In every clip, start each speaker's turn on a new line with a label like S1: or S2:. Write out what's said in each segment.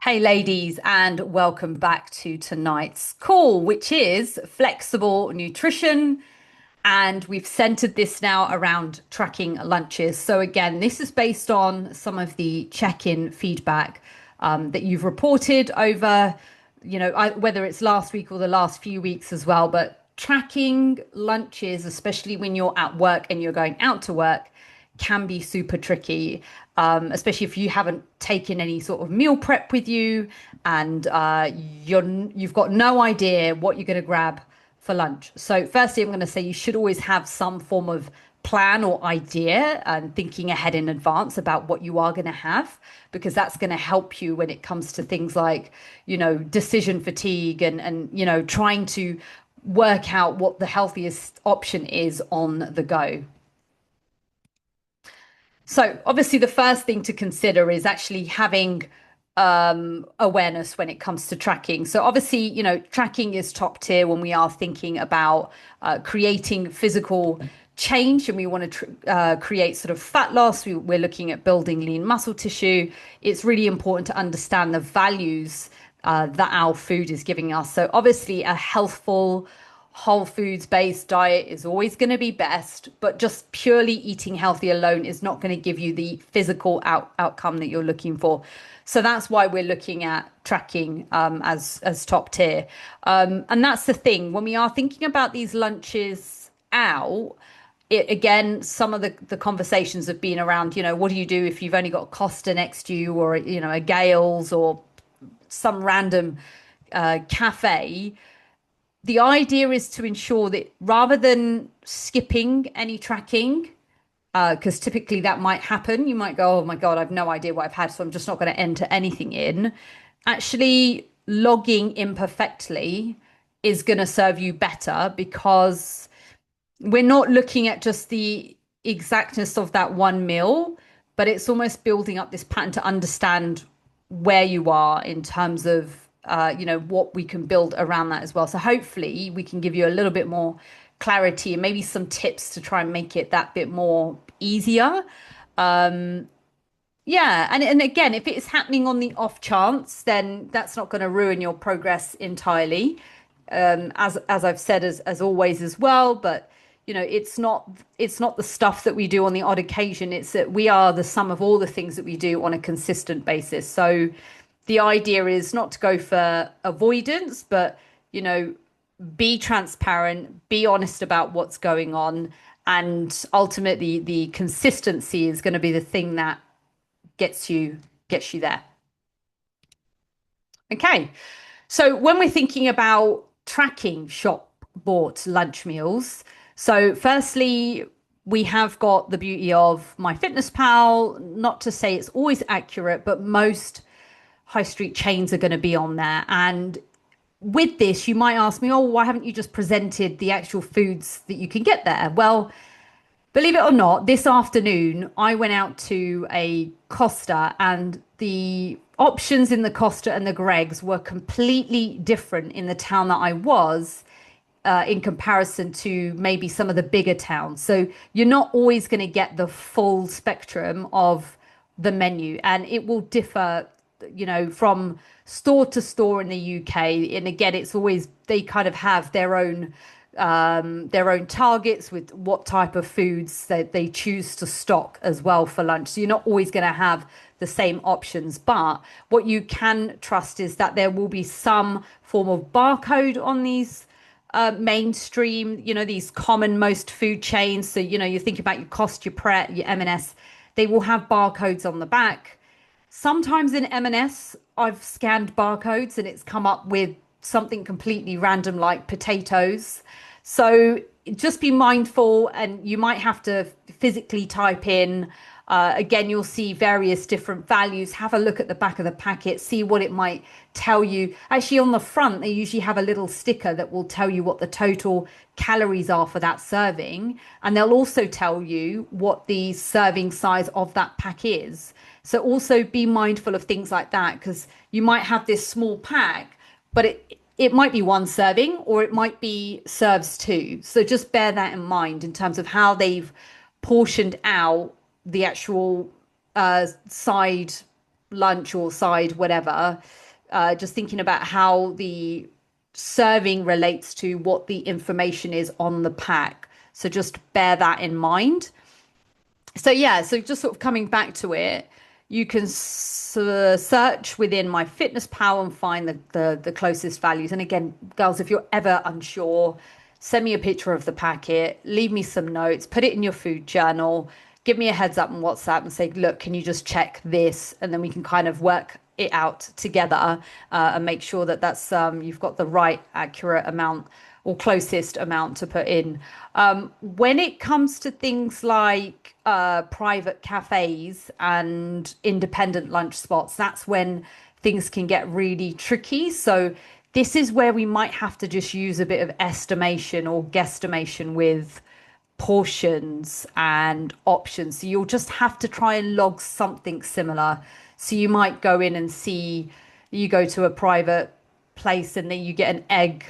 S1: Hey, ladies, and welcome back to tonight's call, which is flexible nutrition. And we've centered this now around tracking lunches. So, again, this is based on some of the check in feedback that you've reported over, whether it's last week or the last few weeks as well. But tracking lunches, especially when you're at work and you're going out to work, can be super tricky, especially if you haven't taken any sort of meal prep with you and you've got no idea what you're going to grab for lunch. So, firstly, I'm going to say you should always have some form of plan or idea and thinking ahead in advance about what you are going to have, because that's going to help you when it comes to things like, decision fatigue and trying to work out what the healthiest option is on the go. So, obviously, the first thing to consider is actually having awareness when it comes to tracking. So, obviously, tracking is top tier when we are thinking about creating physical change and we want to create sort of fat loss. We're looking at building lean muscle tissue. It's really important to understand the values that our food is giving us. So, obviously, a healthful, whole foods based diet is always going to be best, but just purely eating healthy alone is not going to give you the physical outcome that you're looking for. So that's why we're looking at tracking as top tier. And that's the thing when we are thinking about these lunches out. Again, some of the conversations have been around, what do you do if you've only got Costa next to you, or a Gales, or some random cafe. The idea is to ensure that rather than skipping any tracking, because typically that might happen, you might go, oh my God, I've no idea what I've had, so I'm just not going to enter anything in. Actually, logging imperfectly is going to serve you better, because we're not looking at just the exactness of that one meal, but it's almost building up this pattern to understand where you are in terms of what we can build around that as well. So hopefully we can give you a little bit more clarity and maybe some tips to try and make it that bit more easier. Yeah, and again, if it's happening on the off chance, then that's not going to ruin your progress entirely. As I've said as always as well, but it's not the stuff that we do on the odd occasion. It's that we are the sum of all the things that we do on a consistent basis. So the idea is not to go for avoidance, but be transparent, be honest about what's going on, and ultimately the consistency is going to be the thing that gets you there. Okay. So when we're thinking about tracking shop bought lunch meals, so firstly, we have got the beauty of MyFitnessPal. Not to say it's always accurate, but most high street chains are going to be on there. And with this, you might ask me, oh, why haven't you just presented the actual foods that you can get there? Well, believe it or not, this afternoon I went out to a Costa, and the options in the Costa and the Greggs were completely different in the town that I was, in comparison to maybe some of the bigger towns. So you're not always going to get the full spectrum of the menu, and it will differ, from store to store in the UK. And again, it's always they kind of have their own targets with what type of foods that they choose to stock as well for lunch. So you're not always going to have the same options, but what you can trust is that there will be some form of barcode on these mainstream, these common most food chains. So, you think about your Cost, your Pret, your M&S, they will have barcodes on the back. Sometimes in M&S, I've scanned barcodes and it's come up with something completely random like potatoes. So just be mindful, and you might have to physically type in. Again, you'll see various different values. Have a look at the back of the packet, see what it might tell you. Actually, on the front, they usually have a little sticker that will tell you what the total calories are for that serving. And they'll also tell you what the serving size of that pack is. So also be mindful of things like that, because you might have this small pack, but it might be one serving or it might be serves two. So just bear that in mind in terms of how they've portioned out the actual side lunch or side, whatever, just thinking about how the serving relates to what the information is on the pack. So just bear that in mind. So yeah, so just sort of coming back to it, you can search within my Fitness Pal and find the closest values. And again, girls, if you're ever unsure, send me a picture of the packet, leave me some notes, put it in your food journal, give me a heads up on WhatsApp and say, look, can you just check this? And then we can kind of work it out together and make sure that that's you've got the right accurate amount or closest amount to put in. When it comes to things like private cafes and independent lunch spots, that's when things can get really tricky. So this is where we might have to just use a bit of estimation or guesstimation with portions and options. So you'll just have to try and log something similar. So you might go in and see, you go to a private place and then you get an egg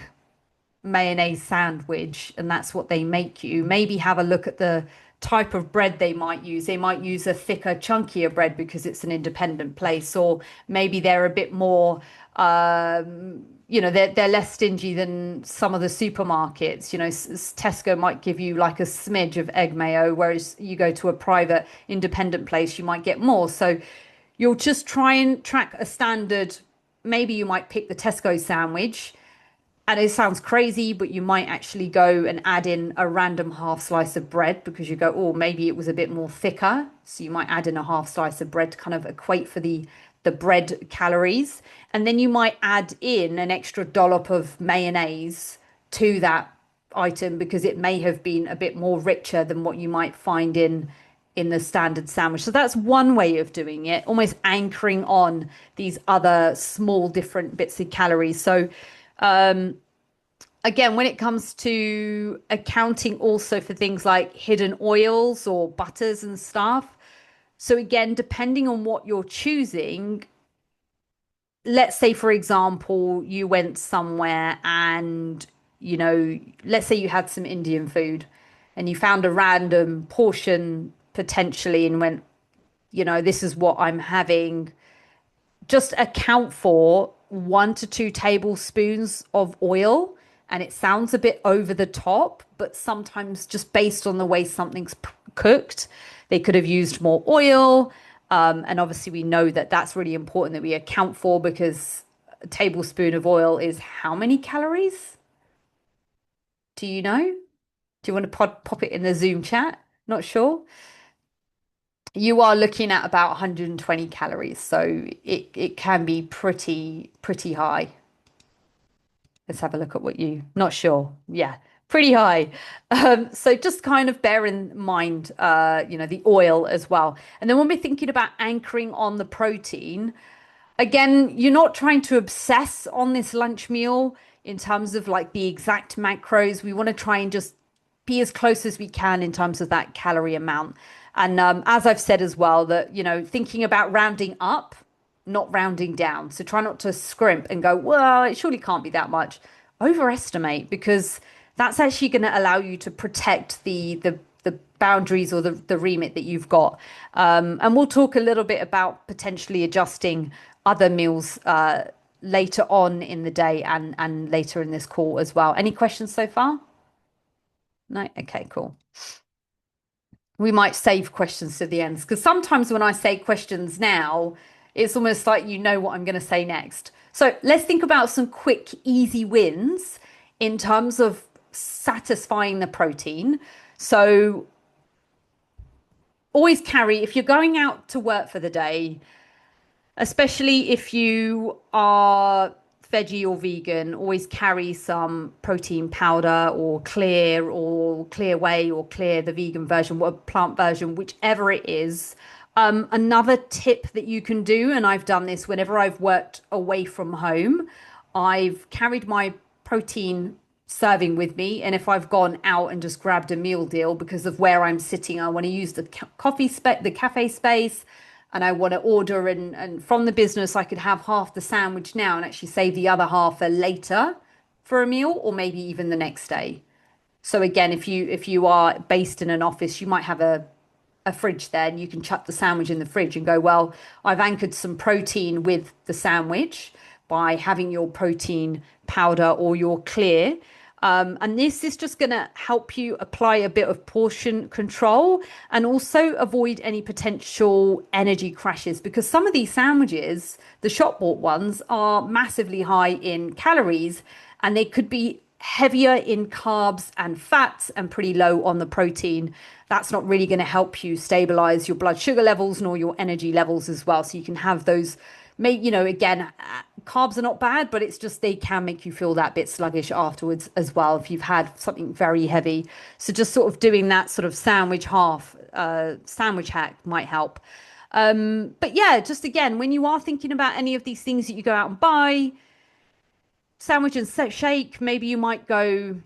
S1: mayonnaise sandwich and that's what they make you. Maybe have a look at the type of bread they might use. They might use a thicker, chunkier bread because it's an independent place, or maybe they're a bit more they're less stingy than some of the supermarkets. Tesco might give you like a smidge of egg mayo, whereas you go to a private independent place, you might get more. So you'll just try and track a standard. Maybe you might pick the Tesco sandwich, and it sounds crazy, but you might actually go and add in a random half slice of bread because you go, oh, maybe it was a bit more thicker. So you might add in a half slice of bread to kind of equate for the bread calories. And then you might add in an extra dollop of mayonnaise to that item because it may have been a bit more richer than what you might find in the standard sandwich. So that's one way of doing it, almost anchoring on these other small different bits of calories. So again, when it comes to accounting also for things like hidden oils or butters and stuff. So again, depending on what you're choosing, let's say, for example, you went somewhere and, let's say you had some Indian food and you found a random portion potentially and went, this is what I'm having. Just account for 1 to 2 tablespoons of oil. And it sounds a bit over the top, but sometimes just based on the way something's cooked, they could have used more oil. And obviously, we know that that's really important that we account for because a tablespoon of oil is how many calories? Do you know? Do you want to pop it in the Zoom chat? Not sure. You are looking at about 120 calories, so it can be pretty high. Let's have a look at what you, not sure. Yeah, pretty high. So just kind of bear in mind, the oil as well. And then when we're thinking about anchoring on the protein, again, you're not trying to obsess on this lunch meal in terms of like the exact macros. We want to try and just be as close as we can in terms of that calorie amount. And as I've said as well, that, thinking about rounding up, not rounding down. So try not to scrimp and go, well, it surely can't be that much. Overestimate, because that's actually going to allow you to protect the boundaries or the remit that you've got. And we'll talk a little bit about potentially adjusting other meals later on in the day and later in this call as well. Any questions so far? No? Okay, cool. We might save questions to the end because sometimes when I say questions now, it's almost like you know what I'm going to say next. So let's think about some quick, easy wins in terms of satisfying the protein. So always carry, if you're going out to work for the day, especially if you are veggie or vegan, always carry some protein powder or clear whey or clear, the vegan version or plant version, whichever it is. Another tip that you can do, and I've done this whenever I've worked away from home, I've carried my protein serving with me. And if I've gone out and just grabbed a meal deal because of where I'm sitting, I want to use the the cafe space, and I want to order and from the business, I could have half the sandwich now and actually save the other half for later for a meal or maybe even the next day. So again, if you are based in an office, you might have a a fridge there, and you can chuck the sandwich in the fridge and go, well, I've anchored some protein with the sandwich by having your protein powder or your clear. And this is just going to help you apply a bit of portion control and also avoid any potential energy crashes, because some of these sandwiches, the shop bought ones, are massively high in calories and they could be heavier in carbs and fats and pretty low on the protein. That's not really going to help you stabilize your blood sugar levels nor your energy levels as well. So you can have those, again, carbs are not bad, but it's just they can make you feel that bit sluggish afterwards as well if you've had something very heavy. So just sort of doing that sort of sandwich hack might help. But yeah, just again, when you are thinking about any of these things that you go out and buy, sandwich and shake, maybe you might go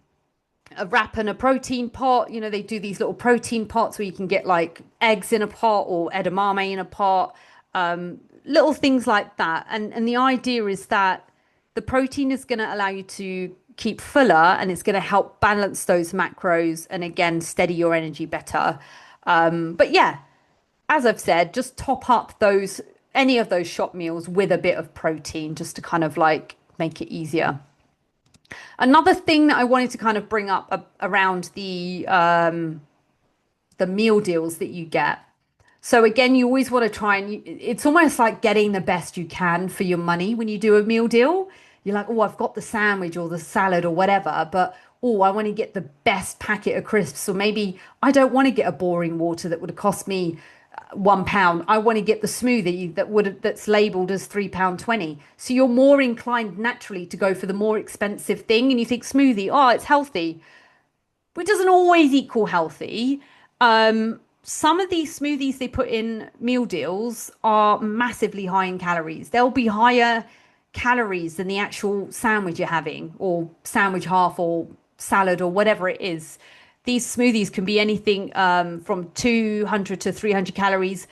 S1: a wrap and a protein pot. They do these little protein pots where you can get like eggs in a pot or edamame in a pot, little things like that. And the idea is that the protein is going to allow you to keep fuller and it's going to help balance those macros and again steady your energy better. But yeah, as I've said, just top up those any of those shop meals with a bit of protein just to kind of like make it easier. Another thing that I wanted to kind of bring up around the meal deals that you get. So again, you always want to try and it's almost like getting the best you can for your money when you do a meal deal. You're like, oh, I've got the sandwich or the salad or whatever, but oh, I want to get the best packet of crisps, or maybe I don't want to get a boring water that would have cost me £1. I want to get the smoothie that's labeled as £3.20. So you're more inclined naturally to go for the more expensive thing, and you think smoothie, oh, it's healthy, which doesn't always equal healthy. Some of these smoothies they put in meal deals are massively high in calories. They'll be higher calories than the actual sandwich you're having, or sandwich half, or salad, or whatever it is. These smoothies can be anything from 200 to 300 calories,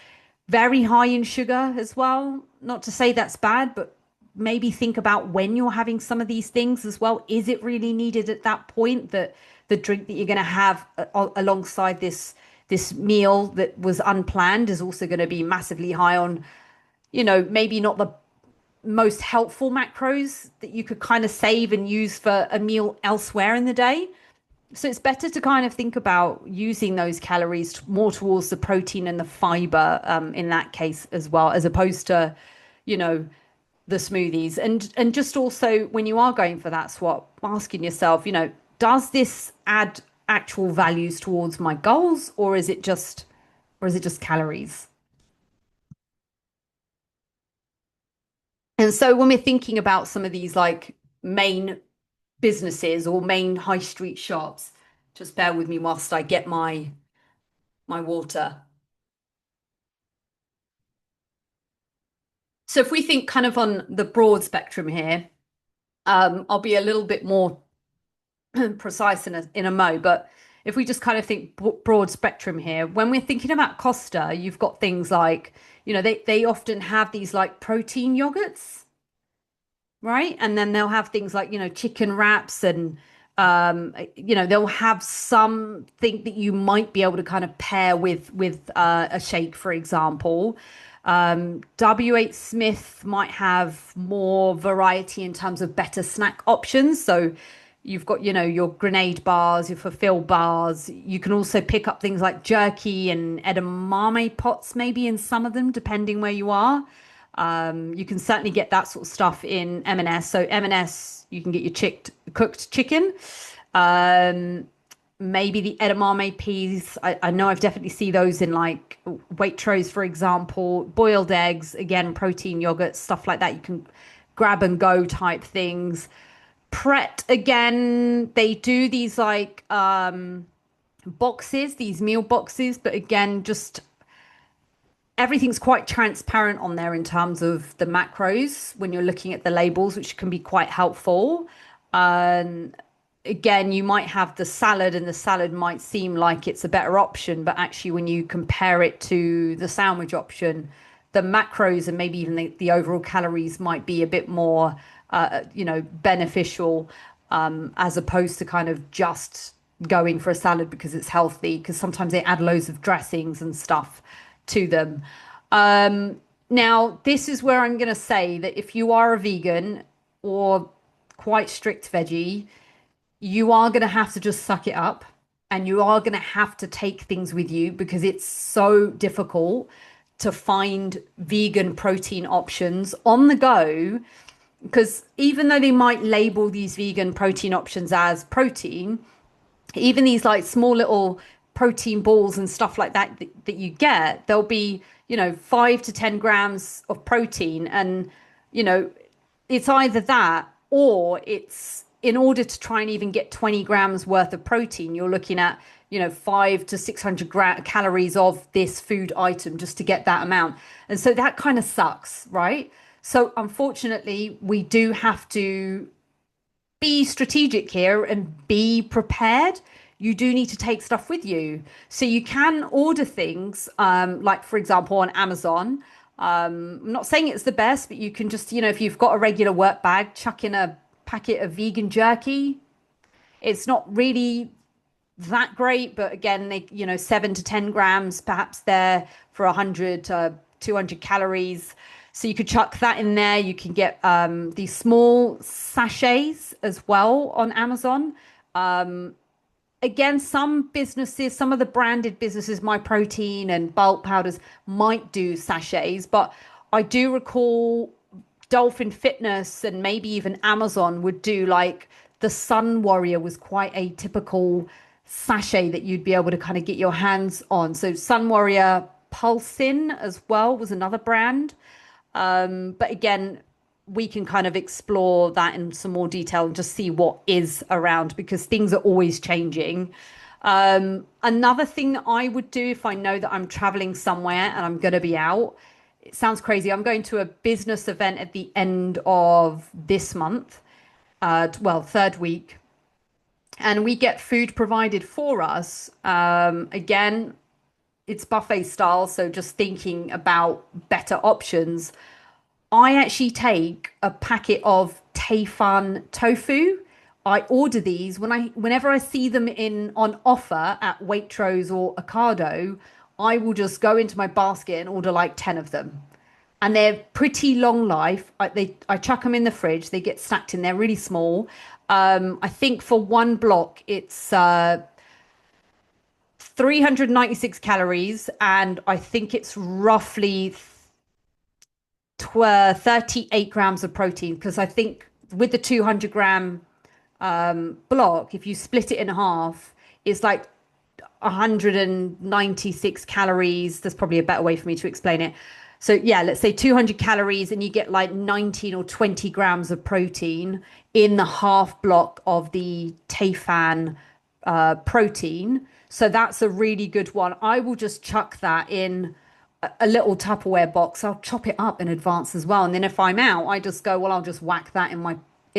S1: very high in sugar as well. Not to say that's bad, but maybe think about when you're having some of these things as well. Is it really needed at that point, that the drink that you're going to have alongside this meal that was unplanned is also going to be massively high on, maybe not the most helpful macros that you could kind of save and use for a meal elsewhere in the day. So it's better to kind of think about using those calories more towards the protein and the fiber in that case as well, as opposed to, you know, the smoothies. And just also when you are going for that swap, asking yourself, does this add actual values towards my goals, or is it just calories? And so when we're thinking about some of these like main businesses or main high street shops, just bear with me whilst I get my water. So if we think kind of on the broad spectrum here, I'll be a little bit more precise in a mo, but if we just kind of think broad spectrum here, when we're thinking about Costa, you've got things like, they often have these like protein yogurts, right? And then they'll have things like, chicken wraps, and they'll have something that you might be able to kind of pair with a shake, for example. WH Smith might have more variety in terms of better snack options. So you've got, your grenade bars, your fulfill bars. You can also pick up things like jerky and edamame pots, maybe in some of them, depending where you are. You can certainly get that sort of stuff in M&S. So M&S, you can get your cooked chicken. Maybe the edamame peas. I know I've definitely see those in like Waitrose, for example. Boiled eggs, again, protein yogurt, stuff like that. You can grab and go type things. Pret, again, they do these like boxes, these meal boxes, but again, just everything's quite transparent on there in terms of the macros when you're looking at the labels, which can be quite helpful. Um, Again, you might have the salad, and the salad might seem like it's a better option, but actually, when you compare it to the sandwich option, the macros and maybe even the overall calories might be a bit more, beneficial, as opposed to kind of just going for a salad because it's healthy, because sometimes they add loads of dressings and stuff to them. Now, this is where I'm going to say that if you are a vegan or quite strict veggie, you are going to have to just suck it up, and you are going to have to take things with you because it's so difficult to find vegan protein options on the go. Because even though they might label these vegan protein options as protein, even these like small little protein balls and stuff like that you get, there'll be, 5 to 10 grams of protein. And, you know, it's either that, or it's, in order to try and even get 20 grams worth of protein, you're looking at, 5 to 600 calories of this food item just to get that amount. And so that kind of sucks, right? So unfortunately, we do have to be strategic here and be prepared. You do need to take stuff with you. So you can order things, like, for example, on Amazon. I'm not saying it's the best, but you can just, if you've got a regular work bag, chuck in a packet of vegan jerky. It's not really that great, but again, 7 to 10 grams, perhaps there for 100 to 200 calories. So you could chuck that in there. You can get these small sachets as well on Amazon. Again, some of the branded businesses, MyProtein and bulk powders, might do sachets, but I do recall Dolphin Fitness and maybe even Amazon would do, like, the Sun Warrior was quite a typical sachet that you'd be able to kind of get your hands on. So Sun Warrior Pulsin as well was another brand. But again, we can kind of explore that in some more detail and just see what is around, because things are always changing. Another thing that I would do if I know that I'm traveling somewhere and I'm going to be out, it sounds crazy. I'm going to a business event at the end of this month, well, third week, and we get food provided for us. Again, it's buffet style, so just thinking about better options. I actually take a packet of Tayfan tofu. I order these whenever I see them in on offer at Waitrose or Ocado. I will just go into my basket and order like 10 of them. And they're pretty long life. I chuck them in the fridge. They get stacked in there really small. I think for one block it's 396 calories, and I think it's roughly 38 grams of protein, because I think with the 200-gram block, if you split it in half, it's like 196 calories. There's probably a better way for me to explain it. So yeah, let's say 200 calories, and you get like 19 or 20 grams of protein in the half block of the Tayfan protein. So that's a really good one. I will just chuck that in a little Tupperware box. I'll chop it up in advance as well. And then if I'm out, I just go, well, I'll just whack that in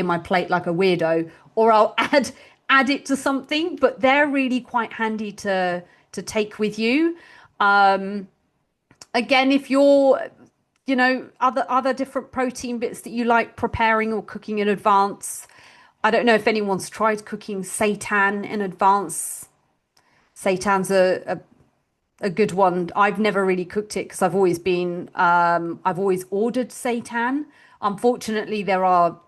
S1: my plate like a weirdo, or I'll add it to something. But they're really quite handy to take with you. Again, if you're, other different protein bits that you like preparing or cooking in advance. I don't know if anyone's tried cooking seitan in advance. Seitan's a good one. I've never really cooked it because I've always ordered seitan. Unfortunately, there are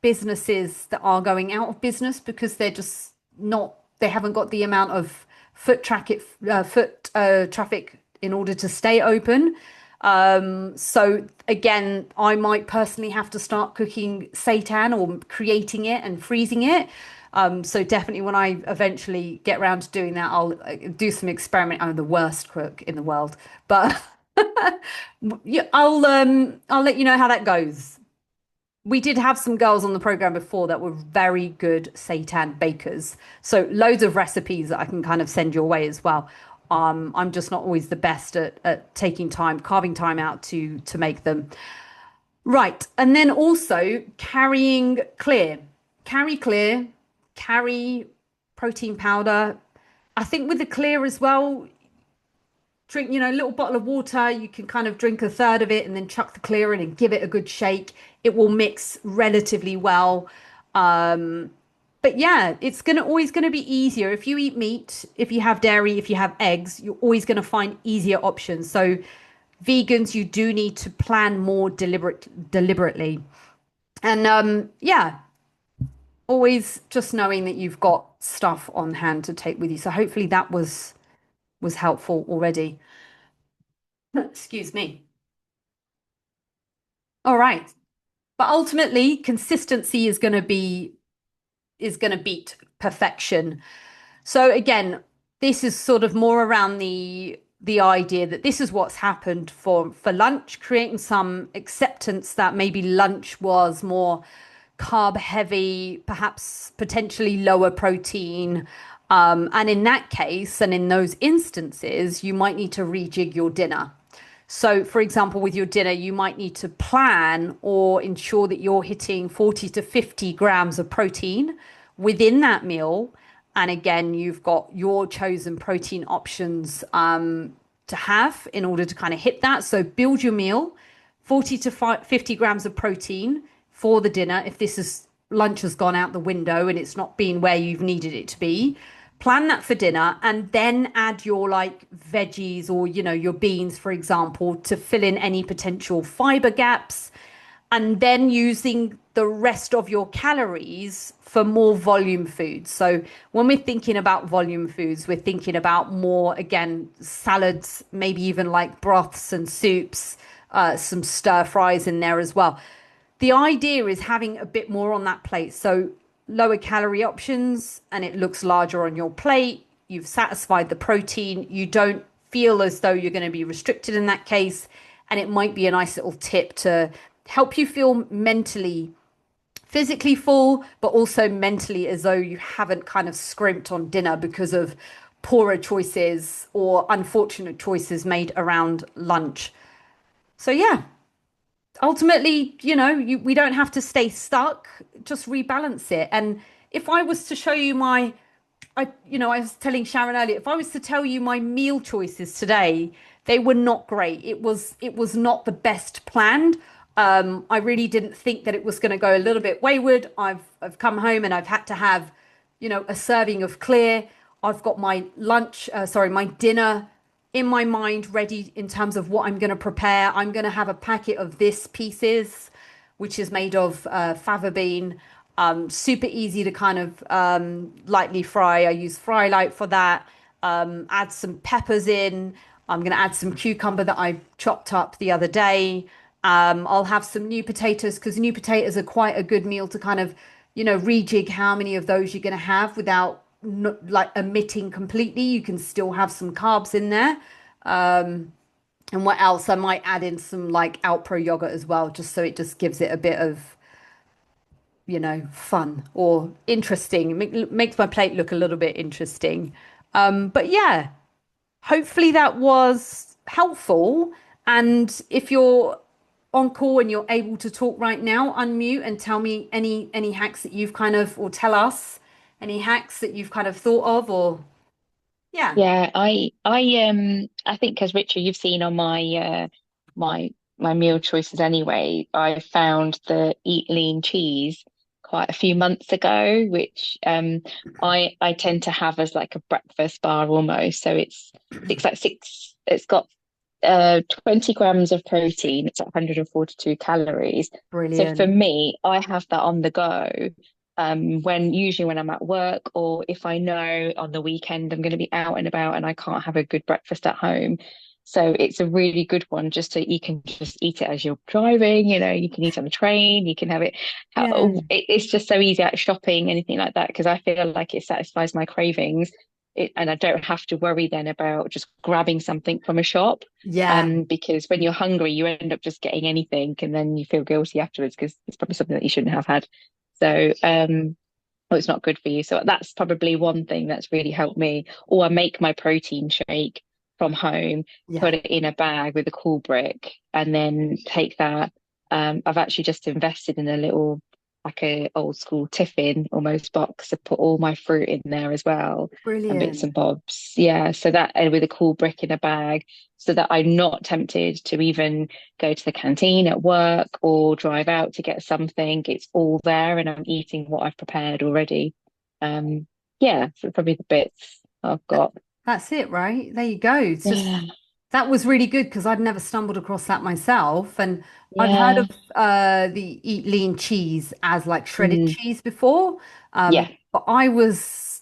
S1: businesses that are going out of business because they haven't got the amount of foot traffic in order to stay open. So again, I might personally have to start cooking seitan or creating it and freezing it. So definitely when I eventually get around to doing that, I'll do some experiment. I'm the worst cook in the world, but yeah, I'll let you know how that goes. We did have some girls on the program before that were very good seitan bakers. So loads of recipes that I can kind of send your way as well. I'm just not always the best at carving time out to make them. Right. And then also carrying clear. Carry clear, carry protein powder. I think with the clear as well, drink, a little bottle of water. You can kind of drink a third of it and then chuck the clear in and give it a good shake. It will mix relatively well. But yeah, it's gonna always gonna be easier if you eat meat, if you have dairy, if you have eggs, you're always gonna find easier options. So vegans, you do need to plan more deliberately. And yeah, always just knowing that you've got stuff on hand to take with you. So hopefully that was helpful already. Excuse me. All right. But ultimately, consistency is going to beat perfection. So again, this is sort of more around the idea that this is what's happened for lunch, creating some acceptance that maybe lunch was more carb heavy, perhaps potentially lower protein. And in that case, and in those instances, you might need to rejig your dinner. So, for example, with your dinner, you might need to plan or ensure that you're hitting 40 to 50 grams of protein within that meal. And again, you've got your chosen protein options to have in order to kind of hit that. So, build your meal, 40 to 50 grams of protein for the dinner. If this is lunch has gone out the window and it's not been where you've needed it to be, plan that for dinner and then add your like veggies or your beans, for example, to fill in any potential fiber gaps, and then using the rest of your calories for more volume foods. So when we're thinking about volume foods, we're thinking about more, again, salads, maybe even like broths and soups, some stir fries in there as well. The idea is having a bit more on that plate. So lower calorie options, and it looks larger on your plate. You've satisfied the protein. You don't feel as though you're going to be restricted in that case. And it might be a nice little tip to help you feel mentally, physically full, but also mentally as though you haven't kind of scrimped on dinner because of poorer choices or unfortunate choices made around lunch. So, yeah, ultimately, we don't have to stay stuck, just rebalance it. And if I was to show you I was telling Sharon earlier, if I was to tell you my meal choices today, they were not great. It was not the best planned. I really didn't think that it was going to go a little bit wayward. I've come home and I've had to have, a serving of clear. I've got my my dinner in my mind ready in terms of what I'm going to prepare. I'm going to have a packet of this pieces, which is made of fava bean. Super easy to kind of lightly fry. I use Fry Light for that. Add some peppers in. I'm going to add some cucumber that I chopped up the other day. I'll have some new potatoes because new potatoes are quite a good meal to kind of, rejig how many of those you're going to have without like omitting completely. You can still have some carbs in there. And what else? I might add in some like Alpro yogurt as well, just so it just gives it a bit of, fun or interesting. Makes my plate look a little bit interesting. But yeah, hopefully that was helpful. And if you're on call and you're able to talk right now, unmute and tell me any hacks that you've kind of, or tell us any hacks that you've kind of thought of, or yeah,
S2: Yeah, I think as Richard, you've seen on my my meal choices anyway, I found the Eat Lean cheese quite a few months ago, which I tend to have as like a breakfast bar almost. So it's got 20 grams of protein, it's 142 calories. So for
S1: brilliant.
S2: me, I have that on the go. When usually when I'm at work or if I know on the weekend I'm going to be out and about and I can't have a good breakfast at home. So it's a really good one just so you can just eat it as you're driving, you can eat on the train, you can have it.
S1: Yeah.
S2: It's just so easy at shopping, anything like that, because I feel like it satisfies my cravings. And I don't have to worry then about just grabbing something from a shop.
S1: Yeah.
S2: Because when you're hungry, you end up just getting anything and then you feel guilty afterwards because it's probably something that you shouldn't have had. So, well, it's not good for you. So that's probably one thing that's really helped me. Or I make my protein shake from home,
S1: Yeah.
S2: put it in a bag with a cool brick, and then take that. I've actually just invested in a little, like a old school tiffin almost box to put all my fruit in there as well and bits
S1: Brilliant.
S2: and bobs. Yeah, so that with a cool brick in a bag, so that I'm not tempted to even go to the canteen at work or drive out to get something. It's all there and I'm eating what I've prepared already. Um, yeah, so probably the bits I've got.
S1: That's it, right? There you go. It's just
S2: Yeah,
S1: that was really good because I'd never stumbled across that myself. And I've heard
S2: yeah,
S1: of the Eat Lean cheese as like shredded
S2: mm,
S1: cheese before.
S2: yeah.
S1: But I was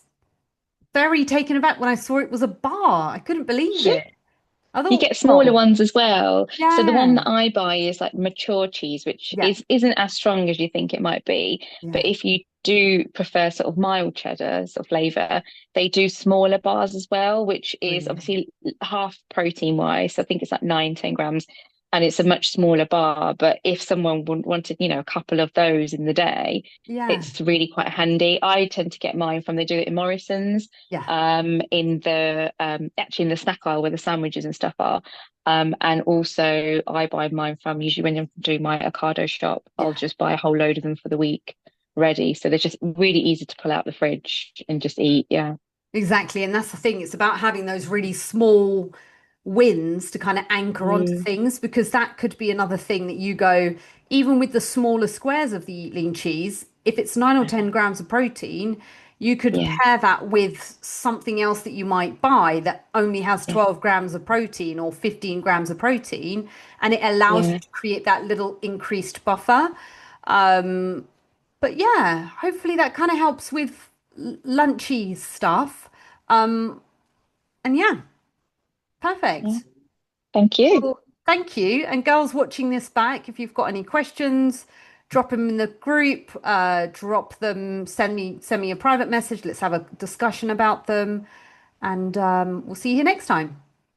S1: very taken aback when I saw it was a bar. I couldn't believe it. I
S2: You
S1: thought,
S2: get smaller
S1: oh,
S2: ones as well. So the one
S1: yeah,
S2: that I buy is like mature cheese, which
S1: yeah,
S2: isn't as strong as you think it might be.
S1: yeah,
S2: But if you do prefer sort of mild cheddar sort of flavor, they do smaller bars as well, which is
S1: brilliant.
S2: obviously half protein wise. So I think it's like 9, 10 grams, and it's a much smaller bar. But if someone wanted, a couple of those in the day,
S1: Yeah,
S2: it's really quite handy. I tend to get mine from they do it in Morrison's
S1: yeah,
S2: in the actually in the snack aisle where the sandwiches and stuff are. And also I buy mine from usually when I'm doing my Ocado shop, I'll
S1: yeah.
S2: just buy a whole load of them for the week ready. So they're just really easy to pull out the fridge and just eat. Yeah.
S1: Exactly. And that's the thing. It's about having those really small wins to kind of anchor onto
S2: Mm,
S1: things because that could be another thing that you go, even with the smaller squares of the lean cheese, if it's 9 or 10 grams of protein, you could
S2: yeah.
S1: pair that with something else that you might buy that only has
S2: Yeah.
S1: 12 grams of protein or 15 grams of protein, and it allows you
S2: Yeah.
S1: to create that little increased buffer. Um, but yeah, hopefully that kind of helps with lunchy stuff. Um, and yeah,
S2: Yeah.
S1: perfect.
S2: Thank you.
S1: Well, thank you. And girls watching this back, if you've got any questions, drop them in the group, drop them, send me a private message. Let's have a discussion about them. And we'll see you next time.